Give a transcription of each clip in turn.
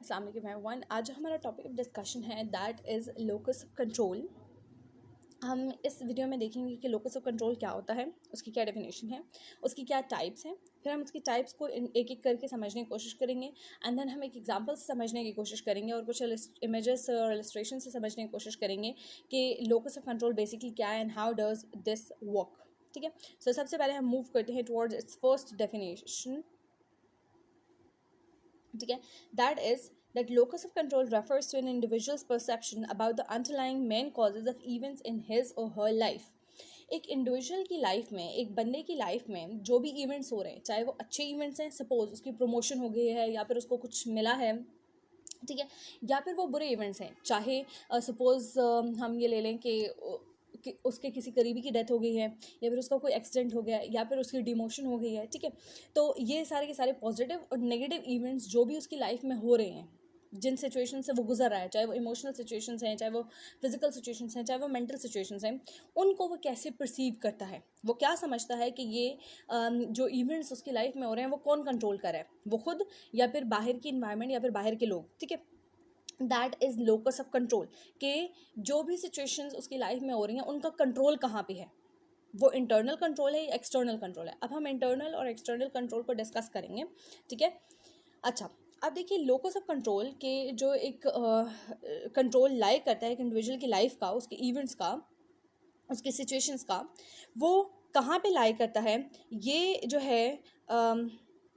अस्सलाम वालेकुम एवरीवन। आज हमारा टॉपिक ऑफ डिस्कशन है that is locus of control. हम इस वीडियो में देखेंगे कि लोकस ऑफ कंट्रोल क्या होता है, उसकी क्या डेफिनेशन है, उसकी क्या टाइप्स हैं, फिर हम उसकी टाइप्स को एक एक करके समझने की कोशिश करेंगे एंड देन हम एक एग्जांपल से समझने की कोशिश करेंगे और कुछ इमेजेस और इलस्ट्रेशन से समझने की कोशिश करेंगे कि लोकस ऑफ कंट्रोल बेसिकली क्या है and how does this work. ठीक है, सो सबसे पहले हम मूव करते हैं टुवर्ड्स इट्स फर्स्ट डेफिनेशन। ठीक है, that is that locus of control refers to an individual's perception about the underlying main causes of events in his or her life। एक इंडिविजुअल की लाइफ में, एक बंदे की लाइफ में जो भी इवेंट्स हो रहे हैं, चाहे वो अच्छे इवेंट्स हैं, सपोज उसकी प्रमोशन हो गई है या फिर उसको कुछ मिला है, ठीक है, या फिर वो बुरे इवेंट्स हैं, चाहे सपोज हम ये ले लें कि उसके किसी करीबी की डेथ हो गई है या फिर उसका कोई एक्सीडेंट हो गया है या फिर उसकी डिमोशन हो गई है। ठीक है, तो ये सारे के सारे पॉजिटिव और नेगेटिव इवेंट्स जो भी उसकी लाइफ में हो रहे हैं, जिन सिचुएशन से वो गुजर रहा है, चाहे वो इमोशनल सिचुएशंस हैं, चाहे वो फिजिकल सिचुएशंस हैं, चाहे वो मेंटल सिचुएशंस हैं, उनको वो कैसे परसीव करता है, वो क्या समझता है कि ये जो इवेंट्स उसकी लाइफ में हो रहे हैं वो कौन कंट्रोल कर रहा है, वो खुद या फिर बाहर की इन्वायरमेंट या फिर बाहर के लोग। ठीक है, that is locus of control के जो भी सिचुएशंस उसकी लाइफ में हो रही हैं उनका कंट्रोल कहाँ पे है, वो इंटरनल कंट्रोल है या एक्सटर्नल कंट्रोल है। अब हम इंटरनल और एक्सटर्नल कंट्रोल को डिस्कस करेंगे। ठीक है, अच्छा, अब देखिए लोकस ऑफ कंट्रोल के जो एक कंट्रोल लाई करता है एक इंडिविजुअल की लाइफ का, उसके इवेंट्स का, उसके सिचुएशंस का, वो कहाँ पे लाई करता है, ये जो है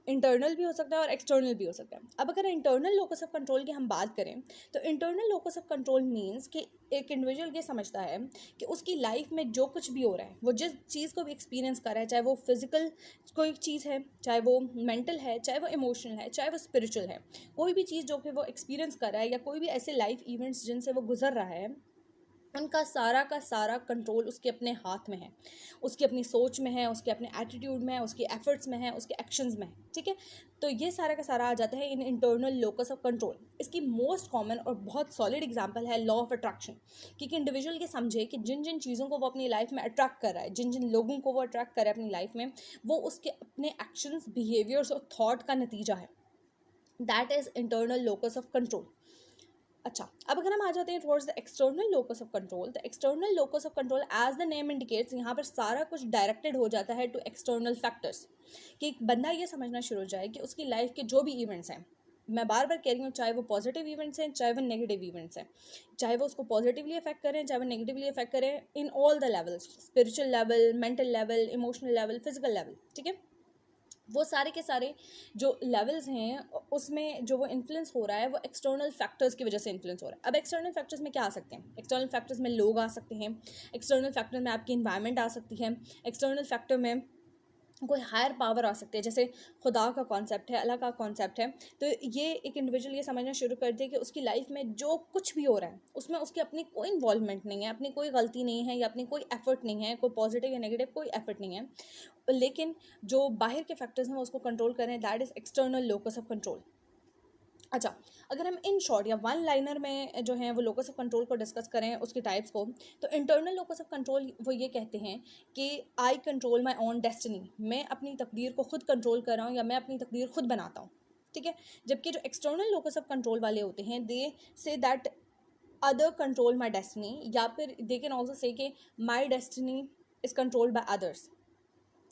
इंटरनल भी हो सकता है और एक्सटर्नल भी हो सकता है। अब अगर इंटरनल लोकस ऑफ कंट्रोल की हम बात करें तो internal locus of control means कि एक इंडिविजुअल ये समझता है कि उसकी लाइफ में जो कुछ भी हो रहा है, वो जिस चीज़ को भी एक्सपीरियंस कर रहा है, चाहे वो फिजिकल कोई चीज़ है, चाहे वो मेंटल है, चाहे वो इमोशनल है, चाहे वो स्पिरिचुअल है, कोई भी चीज़ जो कि वो एक्सपीरियंस कर रहा है या कोई भी ऐसे लाइफ इवेंट्स जिनसे वो गुजर रहा है, उनका सारा का सारा कंट्रोल उसके अपने हाथ में है, उसकी अपनी सोच में है, उसके अपने एटीट्यूड में है, उसके एफर्ट्स में है, उसके एक्शंस में है। ठीक है, तो ये सारा का सारा आ जाता है in internal locus of control. इसकी मोस्ट कॉमन और बहुत सॉलिड एग्जांपल है लॉ ऑफ अट्रैक्शन, कि इंडिविजुअल ये समझे कि जिन जिन चीज़ों को वो अपनी लाइफ में अट्रैक्ट कर रहा है, जिन जिन लोगों को वो अट्रैक्ट कर रहा है अपनी लाइफ में, वो उसके अपने एक्शंस, बिहेवियर्स और थॉट का नतीजा है। That is internal locus of control. अच्छा, अब अगर हम आ जाते हैं towards the external locus of control, the external locus of control as the name indicates, यहाँ पर सारा कुछ डायरेक्टेड हो जाता है टू एक्सटर्नल फैक्टर्स, कि एक बंदा ये समझना शुरू हो जाए कि उसकी लाइफ के जो भी इवेंट्स हैं, मैं बार बार कह रही हूँ, चाहे वो पॉजिटिव इवेंट्स हैं, चाहे वो नेगेटिव इवेंट्स हैं, चाहे वो उसको पॉजिटिवली अफेक्ट करें, चाहे वो नेगेटिवली अफेक्ट करें, in all the levels, spiritual level, mental level, emotional level, physical level. ठीक है, वो सारे के सारे जो लेवल्स हैं उसमें जो वो इन्फ्लुएंस हो रहा है वो एक्सटर्नल फैक्टर्स की वजह से इन्फ्लुएंस हो रहा है। अब एक्सटर्नल फैक्टर्स में क्या आ सकते हैं? एक्सटर्नल फैक्टर्स में लोग आ सकते हैं, एक्सटर्नल फैक्टर में आपकी इन्वायरमेंट आ सकती है, एक्सटर्नल फैक्टर में कोई हायर पावर आ सकती है, जैसे खुदा का कॉन्सेप्ट है, अल्लाह का कॉन्सेप्ट है। तो ये एक इंडिविजुअल ये समझना शुरू कर दे कि उसकी लाइफ में जो कुछ भी हो रहा है उसमें उसकी अपनी कोई इन्वॉल्वमेंट नहीं है, अपनी कोई गलती नहीं है या अपनी कोई एफर्ट नहीं है, कोई पॉजिटिव या नेगेटिव कोई एफर्ट नहीं है, लेकिन जो बाहर के फैक्टर्स हैं वो उसको कंट्रोल करें, that is external locus of control. अच्छा, अगर हम इन शॉर्ट या वन लाइनर में जो है वो लोकस ऑफ कंट्रोल को डिस्कस करें, उसके टाइप्स को, तो इंटरनल लोकस ऑफ कंट्रोल वो ये कहते हैं कि आई कंट्रोल माई ओन डेस्टिनी, मैं अपनी तकदीर को खुद कंट्रोल कर रहा हूँ या मैं अपनी तकदीर खुद बनाता हूँ। ठीक है, जबकि जो एक्सटर्नल लोकस ऑफ कंट्रोल वाले होते हैं they say that other control my destiny, या फिर दे कैन ऑल्सो से कि my destiny is controlled by others.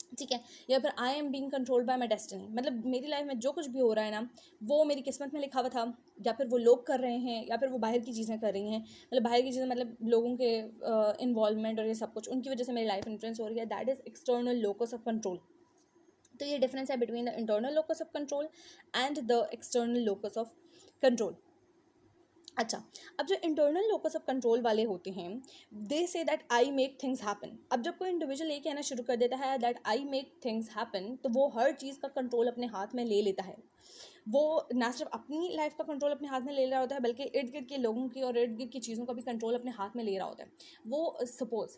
ठीक है, या फिर I am being controlled by my destiny, मतलब मेरी लाइफ में जो कुछ भी हो रहा है ना वो मेरी किस्मत में लिखा हुआ था, या फिर वो लोग कर रहे हैं या फिर वो बाहर की चीज़ें कर रही हैं, मतलब बाहर की चीज़ें मतलब लोगों के इन्वॉल्वमेंट और ये सब कुछ उनकी वजह से मेरी लाइफ इन्फ्लुएंस हो रही है, that is external locus of control. तो ये डिफरेंस है between the internal locus of control and the external locus of control. अच्छा, अब जो इंटरनल लोकस ऑफ कंट्रोल वाले होते हैं they say that I make things happen. अब जब कोई इंडिविजुअल ये कहना शुरू कर देता है that I make things happen, तो वो हर चीज़ का कंट्रोल अपने हाथ में ले लेता है। वो ना सिर्फ अपनी लाइफ का कंट्रोल अपने हाथ में ले रहा होता है बल्कि इर्द गिर्द के लोगों की और इर्द गिर्द की चीज़ों का भी कंट्रोल अपने हाथ में ले रहा होता है। वो सपोज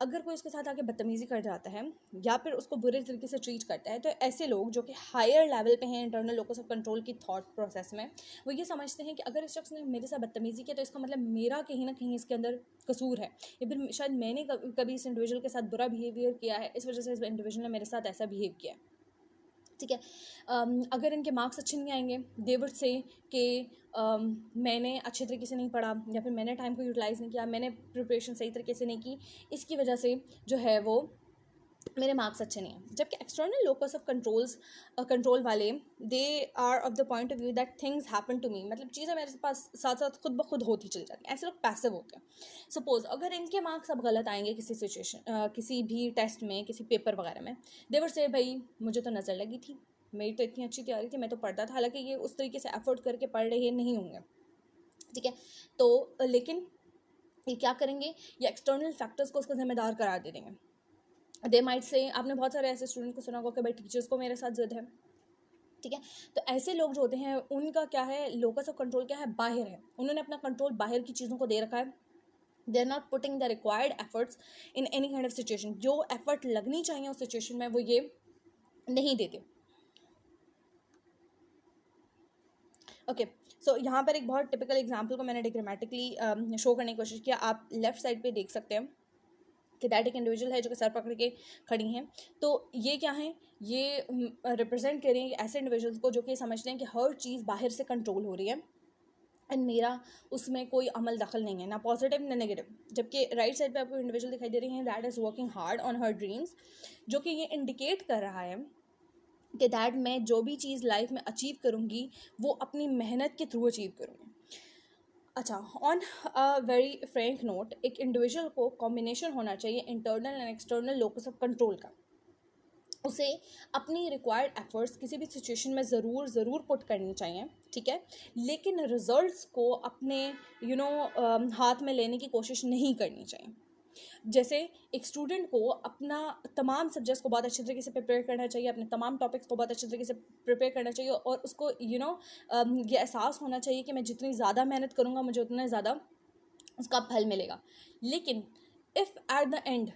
अगर कोई उसके साथ आके बदतमीज़ी कर जाता है या फिर उसको बुरे तरीके से ट्रीट करता है, तो ऐसे लोग जो कि हायर लेवल पे हैं इंटरनल लोकस ऑफ कंट्रोल की थॉट प्रोसेस में, वो ये समझते हैं कि अगर इस शख्स ने मेरे साथ बदतमीज़ी किया तो इसका मतलब मेरा कहीं ना कहीं इसके अंदर कसूर है, या फिर शायद मैंने कभी इस इंडिविजुअल के साथ बुरा बिहेवियर किया है, इस वजह से इस इंडिविजुअल ने मेरे साथ ऐसा बिहेव किया है। ठीक है। अगर इनके मार्क्स अच्छे नहीं आएंगे, दे वुड से कि मैंने अच्छे तरीके से नहीं पढ़ा, या फिर मैंने टाइम को यूटिलाइज़ नहीं किया, मैंने प्रिपरेशन सही तरीके से नहीं की, इसकी वजह से जो है वो मेरे मार्क्स अच्छे नहीं हैं। जबकि एक्सटर्नल लोकस ऑफ कंट्रोल वाले, they are of the point of view that things happen to me, मतलब चीज़ें मेरे पास साथ साथ खुद ब खुद होती चल जाती हैं। ऐसे लोग पैसिव होते हैं। सपोज अगर इनके मार्क्स अब गलत आएंगे किसी सिचुएशन, किसी भी टेस्ट में, किसी पेपर वगैरह में, दे वुड से भाई मुझे तो नज़र लगी थी, मेरी तो इतनी अच्छी तैयारी थी, मैं तो पढ़ता था, हालांकि ये उस तरीके से एफर्ट करके पढ़ रहे नहीं होंगे। ठीक है, तो लेकिन ये क्या करेंगे, ये एक्सटर्नल फैक्टर्स को उसका जिम्मेदार करार दे देंगे। दे माइट से, आपने बहुत सारे ऐसे स्टूडेंट को सुना होगा कि भाई टीचर्स को मेरे साथ जिद है। ठीक है, तो ऐसे लोग जो होते हैं उनका क्या है, लोकस ऑफ कंट्रोल क्या है, बाहर है। उन्होंने अपना कंट्रोल बाहर की चीज़ों को दे रखा है। They are not putting the required efforts in any kind of situation. जो एफर्ट लगनी चाहिए उस सिचुएशन में वो ये नहीं देते। ओके, सो यहाँ पर एक बहुत टिपिकल एग्जाम्पल को मैंने डिग्रामेटिकली शो करने की कोशिश किया। आप लेफ्ट साइड पे देख सकते हैं कि दैट एक इंडिविजुअल है जो कि सर पकड़ के खड़ी हैं। तो ये क्या है, ये रिप्रेजेंट कर रही हैं ऐसे इंडिविजुअल्स को जो कि समझते हैं कि हर चीज़ बाहर से कंट्रोल हो रही है एंड मेरा उसमें कोई अमल दखल नहीं है, ना पॉजिटिव ना नेगेटिव। जबकि राइट साइड पे आपको इंडिविजुअल दिखाई दे रही हैं that is working hard on her dreams, जो कि ये इंडिकेट कर रहा है कि दैट मैं जो भी चीज़ लाइफ में अचीव करूँगी वो अपनी मेहनत के थ्रू अचीव करूँगी। अच्छा, on a very Frank note, एक इंडिविजुअल को कॉम्बिनेशन होना चाहिए internal and external locus of control का। उसे अपनी रिक्वायर्ड एफर्ट्स किसी भी सिचुएशन में ज़रूर पुट करनी चाहिए। ठीक है, लेकिन रिजल्ट्स को अपने हाथ में लेने की कोशिश नहीं करनी चाहिए। जैसे एक स्टूडेंट को अपना तमाम सब्जेक्ट्स को बहुत अच्छे तरीके से प्रिपेयर करना चाहिए, अपने तमाम टॉपिक्स को बहुत अच्छे तरीके से प्रिपेयर करना चाहिए, और उसको ये एहसास होना चाहिए कि मैं जितनी ज़्यादा मेहनत करूँगा मुझे उतना ज़्यादा उसका फल मिलेगा। लेकिन इफ़ एट द एंड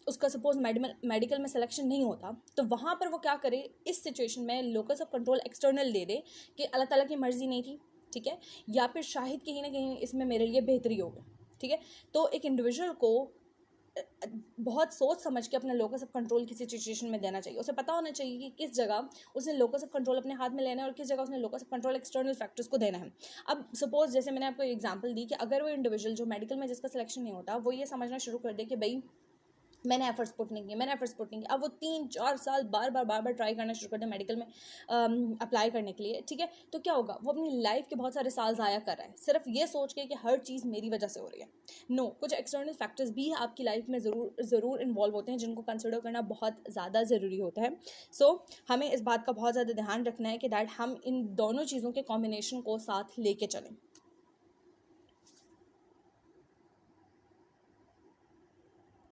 उसका सपोज मेडिकल में सिलेक्शन नहीं होता, तो वहाँ पर वो क्या करे, इस सिचुएशन में लोकस ऑफ कंट्रोल एक्सटर्नल दे दे कि अल्लाह ताला की मर्ज़ी नहीं थी। ठीक है, या फिर शाहिद कहीं ना कहीं इसमें मेरे लिए बेहतरी होगी। ठीक है, तो एक इंडिविजुअल को बहुत सोच समझ के अपना लोकस ऑफ कंट्रोल किसी सिचुएशन में देना चाहिए। उसे पता होना चाहिए कि किस जगह उसने लोकस ऑफ कंट्रोल अपने हाथ में लेना है और किस जगह उसने locus of control external factors को देना है। अब सपोज जैसे मैंने आपको एग्जांपल दी कि अगर वो इंडिविजुअल जो मेडिकल में जिसका सिलेक्शन नहीं होता, वो ये समझना शुरू कर दे कि भाई मैंने एफर्ट्स पुट नहीं किए, अब वो 3-4 साल बार बार ट्राई करना शुरू कर दे मेडिकल में अप्लाई करने के लिए। ठीक है, तो क्या होगा, वो अपनी लाइफ के बहुत सारे साल ज़ाया कर रहा है सिर्फ ये सोच के कि हर चीज़ मेरी वजह से हो रही है। नो, कुछ एक्सटर्नल फैक्टर्स भी आपकी लाइफ में ज़रूर इन्वॉल्व होते हैं जिनको कंसिडर करना बहुत ज़्यादा ज़रूरी होता है। सो हमें इस बात का बहुत ज़्यादा ध्यान रखना है कि दैट हम इन दोनों चीज़ों के कॉम्बिनेशन को साथ लेके चलें।